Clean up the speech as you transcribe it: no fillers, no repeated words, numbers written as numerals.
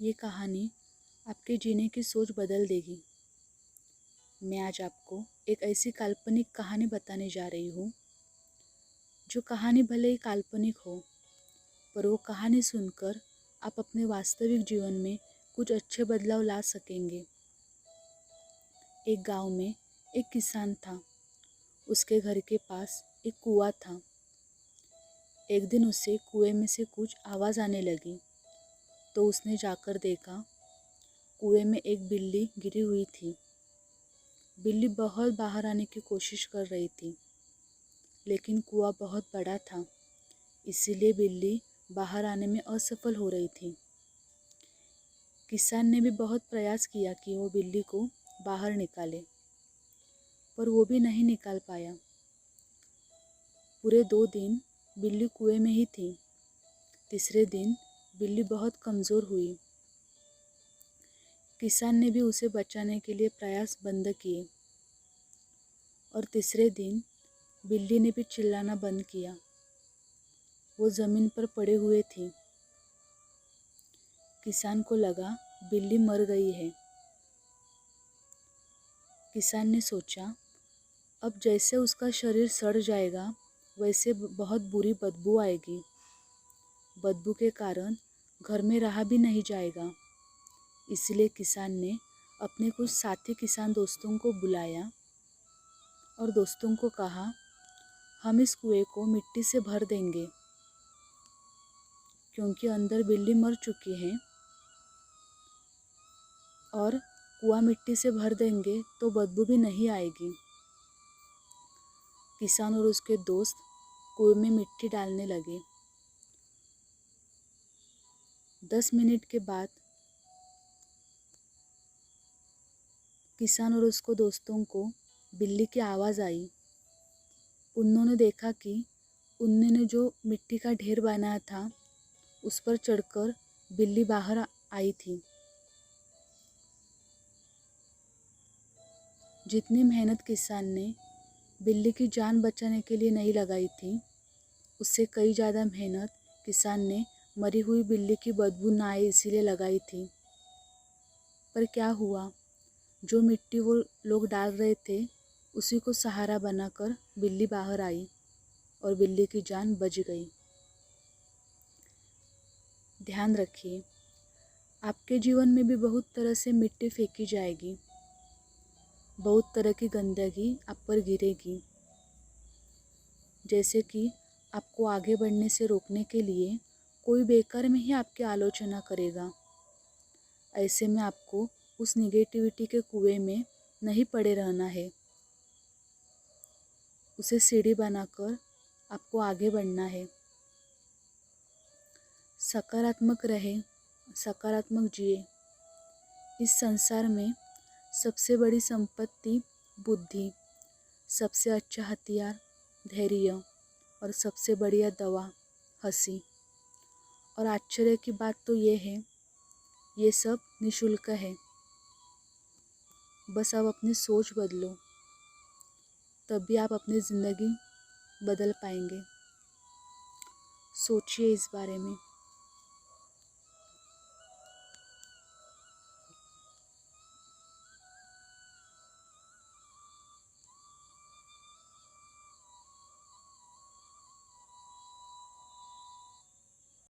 ये कहानी आपके जीने की सोच बदल देगी। मैं आज आपको एक ऐसी काल्पनिक कहानी बताने जा रही हूँ, जो कहानी भले ही काल्पनिक हो, पर वो कहानी सुनकर आप अपने वास्तविक जीवन में कुछ अच्छे बदलाव ला सकेंगे। एक गांव में एक किसान था। उसके घर के पास एक कुआं था। एक दिन उसे कुएं में से कुछ आवाज़ आने लगी, तो उसने जाकर देखा, कुएं में एक बिल्ली गिरी हुई थी। बिल्ली बहुत बाहर आने की कोशिश कर रही थी, लेकिन कुआं बहुत बड़ा था, इसीलिए बिल्ली बाहर आने में असफल हो रही थी। किसान ने भी बहुत प्रयास किया कि वो बिल्ली को बाहर निकाले, पर वो भी नहीं निकाल पाया। पूरे 2 दिन बिल्ली कुएं में ही थी। तीसरे दिन बिल्ली बहुत कमज़ोर हुई। किसान ने भी उसे बचाने के लिए प्रयास बंद किए, और तीसरे दिन बिल्ली ने भी चिल्लाना बंद किया। वो ज़मीन पर पड़े हुए थी। किसान को लगा बिल्ली मर गई है। किसान ने सोचा, अब जैसे उसका शरीर सड़ जाएगा, वैसे बहुत बुरी बदबू आएगी। बदबू के कारण घर में रहा भी नहीं जाएगा। इसलिए किसान ने अपने कुछ साथी किसान दोस्तों को बुलाया और दोस्तों को कहा, हम इस कुएं को मिट्टी से भर देंगे, क्योंकि अंदर बिल्ली मर चुकी है, और कुआं मिट्टी से भर देंगे तो बदबू भी नहीं आएगी। किसान और उसके दोस्त कुएं में मिट्टी डालने लगे। 10 मिनट के बाद किसान और उसको दोस्तों को बिल्ली की आवाज़ आई। उन्होंने देखा कि उन्होंने जो मिट्टी का ढेर बनाया था, उस पर चढ़कर बिल्ली बाहर आई थी। जितनी मेहनत किसान ने बिल्ली की जान बचाने के लिए नहीं लगाई थी, उससे कई ज़्यादा मेहनत किसान ने मरी हुई बिल्ली की बदबू ना आए इसीलिए लगाई थी। पर क्या हुआ, जो मिट्टी वो लोग डाल रहे थे, उसी को सहारा बनाकर बिल्ली बाहर आई और बिल्ली की जान बच गई। ध्यान रखिए, आपके जीवन में भी बहुत तरह से मिट्टी फेंकी जाएगी, बहुत तरह की गंदगी आप पर गिरेगी। जैसे कि आपको आगे बढ़ने से रोकने के लिए कोई बेकार में ही आपकी आलोचना करेगा। ऐसे में आपको उस निगेटिविटी के कुएं में नहीं पड़े रहना है। उसे सीढ़ी बनाकर आपको आगे बढ़ना है। सकारात्मक रहें, सकारात्मक जिए। इस संसार में सबसे बड़ी संपत्ति बुद्धि, सबसे अच्छा हथियार धैर्य, और सबसे बढ़िया दवा हंसी। और आश्चर्य की बात तो ये है, ये सब निःशुल्क है। बस आप अपनी सोच बदलो, तभी आप अपनी ज़िंदगी बदल पाएंगे। सोचिए इस बारे में।